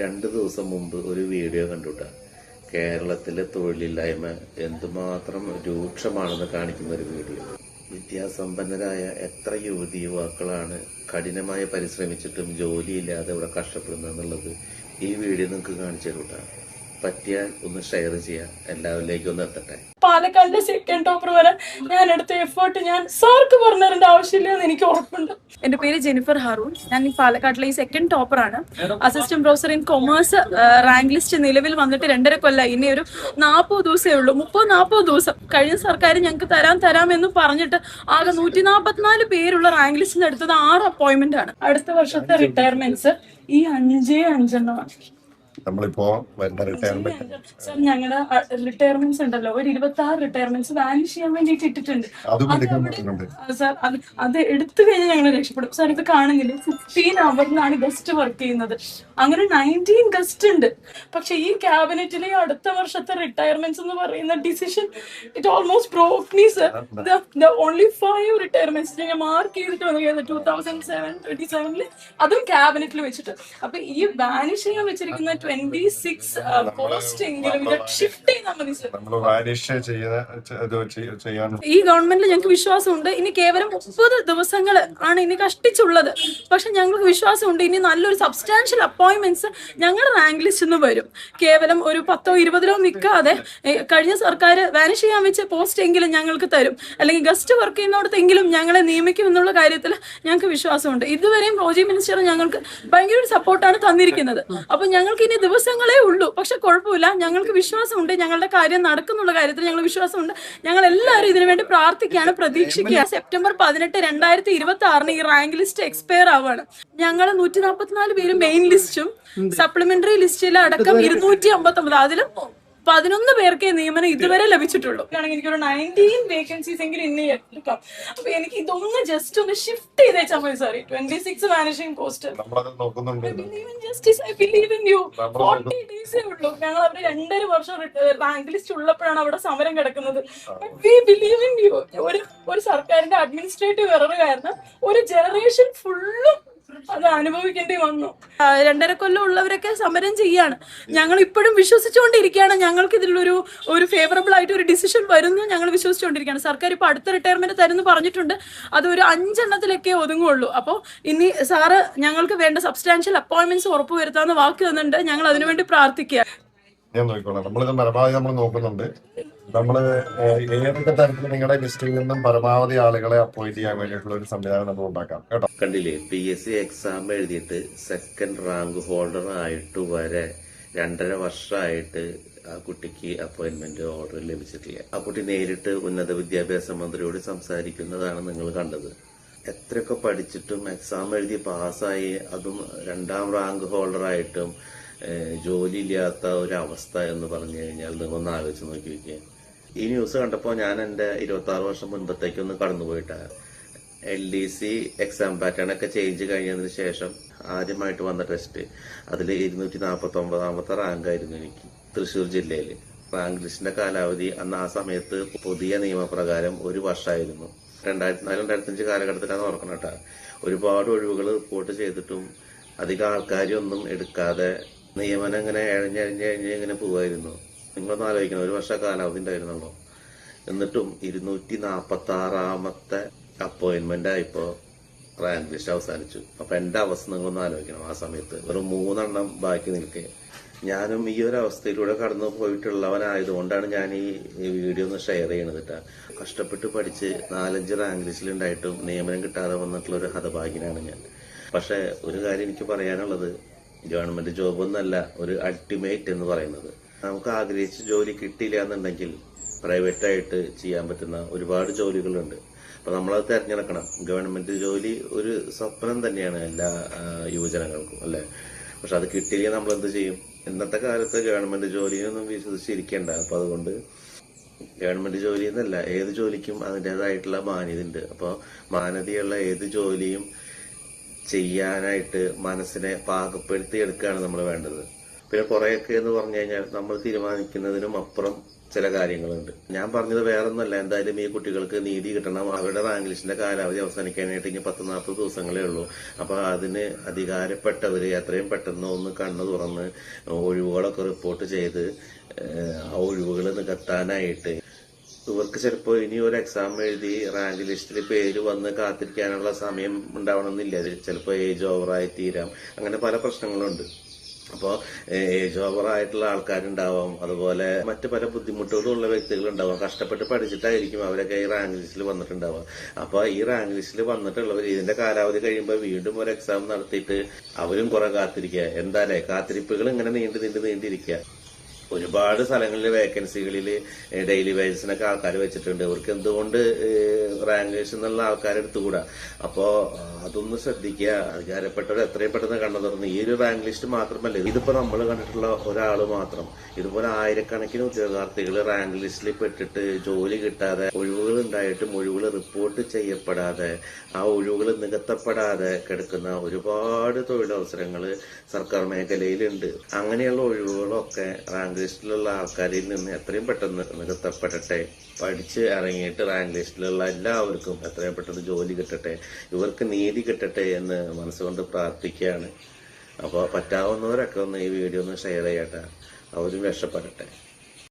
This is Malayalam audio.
2 ദിവസം മുമ്പ് ഒരു വീഡിയോ കണ്ടുട്ടാ. കേരളത്തിലെ തൊഴിലില്ലായ്മ എന്തുമാത്രം രൂക്ഷമാണെന്ന് കാണിക്കുന്ന ഒരു വീഡിയോ. വിദ്യാസമ്പന്നരായ എത്ര യുവതി യുവാക്കളാണ് കഠിനമായി പരിശ്രമിച്ചിട്ടും ജോലിയില്ലാതെ ഇവിടെ കഷ്ടപ്പെടുന്നത് എന്നുള്ളത് ഈ വീഡിയോ നിങ്ങൾക്ക് കാണിച്ചു തരൂട്ടാ. പറ്റിയാൽ ഒന്ന് ഷെയർ ചെയ്യാം, എല്ലാവരിലേക്കും ഒന്ന് എത്തട്ടെ. പാലക്കാടിന്റെ സെക്കൻഡ് ടോപ്പർ വരെ ഞാൻ എടുത്ത എഫേർട്ട് ഞാൻ സാർക്ക് പറഞ്ഞു തരേണ്ട ആവശ്യമില്ലെന്ന് എനിക്ക് ഉറപ്പുണ്ട്. എന്റെ പേര് ജെനിഫർ ഹാറൂൺ. ഞാൻ ഈ പാലക്കാട്ടിലെ ഈ സെക്കൻഡ് ടോപ്പറാണ്. Assistant professor in commerce rank list നിലവിൽ വന്നിട്ട് 2.5 കൊല്ലം. ഇനി ഒരു 40 ദിവസമേ ഉള്ളൂ. 30-40 ദിവസം കഴിഞ്ഞ സർക്കാർ ഞങ്ങൾക്ക് തരാമെന്ന് പറഞ്ഞിട്ട് ആകെ 144 പേരുള്ള റാങ്ക് ലിസ്റ്റിന് എടുത്തത് 6 അപ്പോയിന്റ്മെന്റ് ആണ്. അടുത്ത വർഷത്തെ റിട്ടയർമെന്റ്സ് ഈ 5 നമ്മളിപ്പോ സർ ഞങ്ങളുടെ റിട്ടയർമെന്റ്സ് ഉണ്ടല്ലോ, ഒരു 26 റിട്ടയർമെന്റ്സ് വാനിഷ് ചെയ്യാൻ വേണ്ടിട്ട് ഇട്ടിട്ടുണ്ട്. സാർ അത് എടുത്തു കഴിഞ്ഞാൽ ഞങ്ങൾ രക്ഷപ്പെടും. സാർ ഇത് കാണുന്നില്ല, 15 അവറിലാണ് ഗസ്റ്റ് വർക്ക് ചെയ്യുന്നത്. അങ്ങനെ 19 ഗസ്റ്റ് ഉണ്ട്. പക്ഷെ ഈ ക്യാബിനറ്റിലെ അടുത്ത വർഷത്തെ റിട്ടയർമെന്റ്സ് എന്ന് പറയുന്ന decision it almost broke me sir. Only 5 retirements ഞാൻ മാർക്ക് ചെയ്തിട്ട് വന്നു 2027 അതും ക്യാബിനറ്റിൽ വെച്ചിട്ട്. അപ്പൊ ഈ വാനിഷ് ചെയ്യാൻ വെച്ചിരിക്കുന്ന 26 പോസ്റ്റ് എങ്കിലും ഇത് ഷിഫ്റ്റ് ചെയ്താൽ മതി സർ. ഈ ഗവൺമെന്റിൽ ഞങ്ങൾക്ക് വിശ്വാസമുണ്ട്. ഇനി കേവലം 30 ദിവസങ്ങൾ ആണ് ഇനി കഷ്ടിച്ചുള്ളത്. പക്ഷെ ഞങ്ങൾക്ക് വിശ്വാസമുണ്ട് ഇനി നല്ലൊരു സബ്സ്റ്റാൻഷ്യൽ അപ്പോയിന്റ്മെന്റ്സ് ഞങ്ങളുടെ റാങ്ക് ലിസ്റ്റ് നിന്ന് വരും. കേവലം ഒരു 10-20 നിൽക്കാതെ കഴിഞ്ഞ സർക്കാർ വാനിഷ് ചെയ്യാൻ വെച്ച പോസ്റ്റ് എങ്കിലും ഞങ്ങൾക്ക് തരും, അല്ലെങ്കിൽ ഗസ്റ്റ് വർക്ക് ചെയ്യുന്നിടത്തെങ്കിലും ഞങ്ങളെ നിയമിക്കും എന്നുള്ള കാര്യത്തിൽ ഞങ്ങൾക്ക് വിശ്വാസമുണ്ട്. ഇതുവരെയും റോജി മിനിസ്റ്റർ ഞങ്ങൾക്ക് ഭയങ്കര ഒരു സപ്പോർട്ടാണ് തന്നിരിക്കുന്നത്. അപ്പൊ ഞങ്ങൾക്ക് ഇനി ദിവസങ്ങളേ ഉള്ളൂ. പക്ഷെ കുഴപ്പമില്ല, ഞങ്ങൾക്ക് വിശ്വാസമുണ്ട് ഞങ്ങളുടെ കാര്യം നടക്കുന്നുള്ള കാര്യത്തിൽ ഞങ്ങൾ വിശ്വാസമുണ്ട്. ഞങ്ങൾ എല്ലാവരും ഇതിനു വേണ്ടി പ്രാർത്ഥിക്കുകയാണ്, പ്രതീക്ഷിക്കുക. സെപ്റ്റംബർ 18, 2026 ഈ റാങ്ക് ലിസ്റ്റ് എക്സ്പയർ ആവുകയാണ്. ഞങ്ങൾ 144 പേര് മെയിൻ ലിസ്റ്റും സപ്ലിമെന്ററി ലിസ്റ്റിൽ അടക്കം 259, അതിലും 11 പേർക്ക് നിയമനം ഇതുവരെ ലഭിച്ചിട്ടുള്ളൂ. എനിക്കൊരു 19 വേക്കൻസീസ് എങ്കിലും ഇന്ന് എടുക്കാം. അപ്പൊ എനിക്ക് ഇതൊന്ന് ജസ്റ്റ് ഒന്ന് ഷിഫ്റ്റ് ചെയ്തേച്ചാൽ മതി സാറി. 26 വാനിഷിംഗ് പോസ്റ്റ്. ഉള്ളൂ. ഞങ്ങൾ അവര് 2.5 വർഷം റാങ്ക് ലിസ്റ്റ് ഉള്ളപ്പോഴാണ് അവിടെ സമരം കിടക്കുന്നത്. ഒരു സർക്കാരിന്റെ അഡ്മിനിസ്ട്രേറ്റീവ് എറർ കാരണം ഒരു ജനറേഷൻ ഫുള്ളും അത് അനുഭവിക്കേണ്ടി വന്നു. 2.5 കൊല്ലം ഉള്ളവരൊക്കെ സമരം ചെയ്യാണ്. ഞങ്ങൾ ഇപ്പോഴും വിശ്വസിച്ചുകൊണ്ടിരിക്കുകയാണ് ഞങ്ങൾക്ക് ഇതിലൊരു ഫേവറബിൾ ആയിട്ട് ഒരു ഡിസിഷൻ വരുന്നു ഞങ്ങൾ വിശ്വസിച്ചുകൊണ്ടിരിക്കുകയാണ്. സർക്കാർ ഇപ്പൊ അടുത്ത റിട്ടയർമെന്റ് തരുന്നു പറഞ്ഞിട്ടുണ്ട്. അത് ഒരു 5 എണ്ണത്തിലൊക്കെ ഒതുങ്ങുള്ളൂ. അപ്പോൾ ഇനി സാറ് ഞങ്ങൾക്ക് വേണ്ട സബ്സ്റ്റാൻഷ്യൽ അപ്പോയിന്റ്മെന്റ്സ് ഉറപ്പുവരുത്താന്ന് വാക്ക് തന്നിട്ടുണ്ട്. ഞങ്ങൾ അതിനുവേണ്ടി പ്രാർത്ഥിക്കുക. ഞാൻ നോക്കിക്കോളാം. നമ്മളിത് പരമാവധി നമ്മൾ നോക്കുന്നുണ്ട്. നമ്മള് ഏതൊക്കെ തരത്തിൽ നിങ്ങളുടെ ലിസ്റ്റിൽ നിന്നും പരമാവധി ആളുകളെ അപ്പോയിന്റ് ചെയ്യാൻ വേണ്ടിയിട്ടുള്ള ഒരു സംവിധാനം നമ്മൾ ഉണ്ടാക്കാം കേട്ടോ. കണ്ടില്ലേ, PSC എക്സാം എഴുതിയിട്ട് സെക്കൻഡ് റാങ്ക് ഹോൾഡർ ആയിട്ട് വരെ 2.5 വർഷമായിട്ട് ആ കുട്ടിക്ക് അപ്പോയിന്റ്മെന്റ് ഓർഡർ ലഭിച്ചിട്ടില്ല. ആ കുട്ടി നേരിട്ട് ഉന്നത വിദ്യാഭ്യാസ മന്ത്രിയോട് സംസാരിക്കുന്നതാണ് നിങ്ങൾ കണ്ടത്. എത്രയൊക്കെ പഠിച്ചിട്ടും എക്സാം എഴുതി പാസ്സായി, അതും 2ാം റാങ്ക് ഹോൾഡറായിട്ടും ജോലി ഇല്ലാത്ത ഒരവസ്ഥ എന്ന് പറഞ്ഞു കഴിഞ്ഞാൽ നിങ്ങളൊന്ന് ആലോചിച്ച് നോക്കി വയ്ക്കുക. ഈ ന്യൂസ് കണ്ടപ്പോൾ ഞാൻ എൻ്റെ 26 വർഷം മുൻപത്തേക്കൊന്ന് കടന്നുപോയിട്ടാ. LDC എക്സാം പാറ്റേൺ ഒക്കെ ചേഞ്ച് കഴിഞ്ഞതിന് ശേഷം ആദ്യമായിട്ട് വന്ന ടെസ്റ്റ്, അതിൽ 249ാമത്തെ റാങ്ക് ആയിരുന്നു എനിക്ക് തൃശ്ശൂർ ജില്ലയിൽ. റാങ്ക് ലിസ്റ്റിന്റെ കാലാവധി അന്ന് ആ സമയത്ത് പുതിയ നിയമപ്രകാരം 1 വർഷമായിരുന്നു. 2004-2005 കാലഘട്ടത്തിലാണ് ഓർക്കണം കേട്ടാ. ഒരുപാട് ഒഴിവുകൾ റിപ്പോർട്ട് ചെയ്തിട്ടും അധികം ആൾക്കാരൊന്നും എടുക്കാതെ നിയമനം ഇങ്ങനെ എഴഞ്ഞ് ഇങ്ങനെ പോവായിരുന്നു. നിങ്ങളൊന്ന് ആലോചിക്കണം, 1 വർഷ കാലാവധി ഉണ്ടായിരുന്നുള്ളൂ. എന്നിട്ടും 246ാമത്തെ അപ്പോയിന്റ്മെന്റ് ആയിപ്പോ റാങ്ക് ലിസ്റ്റ് അവസാനിച്ചു. അപ്പൊ എന്റെ അവസ്ഥ നിങ്ങളൊന്ന് ആലോചിക്കണം. ആ സമയത്ത് വെറും 3 എണ്ണം ബാക്കി നിൽക്കെ. ഞാനും ഈ ഒരു അവസ്ഥയിലൂടെ കടന്നു പോയിട്ടുള്ളവനായതുകൊണ്ടാണ് ഞാൻ ഈ വീഡിയോ ഒന്ന് ഷെയർ ചെയ്യണത് കേട്ടാ. കഷ്ടപ്പെട്ട് പഠിച്ച് 4-5 റാങ്ക് ലിസ്റ്റിലുണ്ടായിട്ടും നിയമനം കിട്ടാതെ വന്നിട്ടുള്ള ഒരു ഹതഭാഗ്യനാണ് ഞാൻ. പക്ഷെ ഒരു കാര്യം എനിക്ക് പറയാനുള്ളത്, ഗവൺമെന്റ് ജോബ് ഒന്നല്ല ഒരു അൾട്ടിമേറ്റ് എന്ന് പറയുന്നത്. നമുക്ക് ആഗ്രഹിച്ച ജോലി കിട്ടിയില്ല എന്നുണ്ടെങ്കിൽ പ്രൈവറ്റ് ആയിട്ട് ചെയ്യാൻ പറ്റുന്ന ഒരുപാട് ജോലികളുണ്ട്. അപ്പൊ നമ്മളത് തിരഞ്ഞെടുക്കണം. ഗവൺമെന്റ് ജോലി ഒരു സ്വപ്നം തന്നെയാണ് എല്ലാ യുവജനങ്ങൾക്കും, അല്ലെ? പക്ഷെ അത് കിട്ടിയില്ലെങ്കിൽ നമ്മൾ എന്ത് ചെയ്യും? ഇന്നത്തെ കാലത്ത് ഗവൺമെന്റ് ജോലിയൊന്നും വിശ്വസിച്ചിരിക്കേണ്ട. അപ്പൊ അതുകൊണ്ട് ഗവൺമെന്റ് ജോലി എന്നല്ല, ഏത് ജോലിക്കും അതിൻ്റെതായിട്ടുള്ള മാന്യത ഉണ്ട്. അപ്പോൾ മാന്യതയുള്ള ഏത് ജോലിയും ചെയ്യാനായിട്ട് മനസ്സിനെ പാകപ്പെടുത്തി എടുക്കുകയാണ് നമ്മൾ വേണ്ടത്. പിന്നെ കുറെയൊക്കെ എന്ന് പറഞ്ഞു കഴിഞ്ഞാൽ നമ്മൾ തീരുമാനിക്കുന്നതിനും അപ്പുറം ചില കാര്യങ്ങളുണ്ട്. ഞാൻ പറഞ്ഞത് വേറൊന്നുമല്ല, എന്തായാലും ഈ കുട്ടികൾക്ക് നീതി കിട്ടണം. അവരുടെ റാങ്ക് ലിസ്റ്റിന്റെ കാലാവധി അവസാനിക്കാനായിട്ട് ഇനി 10-40 ദിവസങ്ങളേ ഉള്ളൂ. അപ്പൊ അതിന് അധികാരപ്പെട്ടവര് എത്രയും പെട്ടെന്ന് ഒന്ന് കണ്ണു തുറന്ന് ഒഴിവുകളൊക്കെ റിപ്പോർട്ട് ചെയ്ത് ആ ഒഴിവുകൾ നികത്താനായിട്ട്, ഇവർക്ക് ചിലപ്പോൾ ഇനി ഒരു എക്സാം എഴുതി റാങ്ക് ലിസ്റ്റിൽ പേര് വന്ന് കാത്തിരിക്കാനുള്ള സമയം ഉണ്ടാവണമെന്നില്ല. ചിലപ്പോൾ ഏജ് ഓവറായി തീരാം. അങ്ങനെ പല പ്രശ്നങ്ങളുണ്ട്. അപ്പോൾ ഏജ് ഓവർ ആയിട്ടുള്ള ആൾക്കാരുണ്ടാവാം, അതുപോലെ മറ്റു പല ബുദ്ധിമുട്ടുകളുള്ള വ്യക്തികളുണ്ടാവാം. കഷ്ടപ്പെട്ട് പഠിച്ചിട്ടായിരിക്കും അവരൊക്കെ ഈ റാങ്ക് ലിസ്റ്റിൽ വന്നിട്ടുണ്ടാവുക. അപ്പോൾ ഈ റാങ്ക് ലിസ്റ്റിൽ വന്നിട്ടുള്ളവർ ഇതിന്റെ കാലാവധി കഴിയുമ്പോൾ വീണ്ടും ഒരു എക്സാം നടത്തിയിട്ട് അവരും കുറെ കാത്തിരിക്കുക. എന്തായാലേ കാത്തിരിപ്പുകൾ ഇങ്ങനെ നീണ്ടിരിക്കുക. ഒരുപാട് സ്ഥലങ്ങളിൽ വേക്കൻസികളിൽ ഡെയിലി വേജസിനൊക്കെ ആൾക്കാർ വെച്ചിട്ടുണ്ട്. ഇവർക്ക് എന്തുകൊണ്ട് റാങ്ക് ലിസ്റ്റ് എന്നുള്ള ആൾക്കാരെടുത്തുകൂടാ? അപ്പോ അതൊന്ന് ശ്രദ്ധിക്കുക. അധികാരപ്പെട്ടവർ എത്രയും പെട്ടെന്ന് കണ്ണു തുറന്ന് ഈ ഒരു റാങ്ക് ലിസ്റ്റ് മാത്രമല്ല, ഇതിപ്പോ നമ്മൾ കണ്ടിട്ടുള്ള ഒരാള് മാത്രം, ഇതുപോലെ ആയിരക്കണക്കിന് ഉദ്യോഗാർത്ഥികൾ റാങ്ക് ലിസ്റ്റിൽ പെട്ടിട്ട് ജോലി കിട്ടാതെ, ഒഴിവുകൾ ഉണ്ടായിട്ടും ഒഴിവുകൾ റിപ്പോർട്ട് ചെയ്യപ്പെടാതെ, ആ ഒഴിവുകൾ നികത്തപ്പെടാതെ കിടക്കുന്ന ഒരുപാട് തൊഴിലവസരങ്ങൾ സർക്കാർ മേഖലയിലുണ്ട്. അങ്ങനെയുള്ള ഒഴിവുകളൊക്കെ റാങ്ക് ലിസ്റ്റിലുള്ള ആൾക്കാരിൽ നിന്ന് എത്രയും പെട്ടെന്ന് നികത്തപ്പെടട്ടെ. പഠിച്ച് ഇറങ്ങിയിട്ട് റാങ്ക് ലിസ്റ്റിലുള്ള എല്ലാവർക്കും എത്രയും പെട്ടെന്ന് ജോലി കിട്ടട്ടെ, ഇവർക്ക് നീതി കിട്ടട്ടെ എന്ന് മനസ്സുകൊണ്ട് പ്രാർത്ഥിക്കുകയാണ്. അപ്പോൾ പറ്റാവുന്നവരൊക്കെ ഒന്ന് ഈ വീഡിയോ ഒന്ന് ഷെയർ ചെയ്യട്ടെ, അവരും രക്ഷപ്പെടട്ടെ.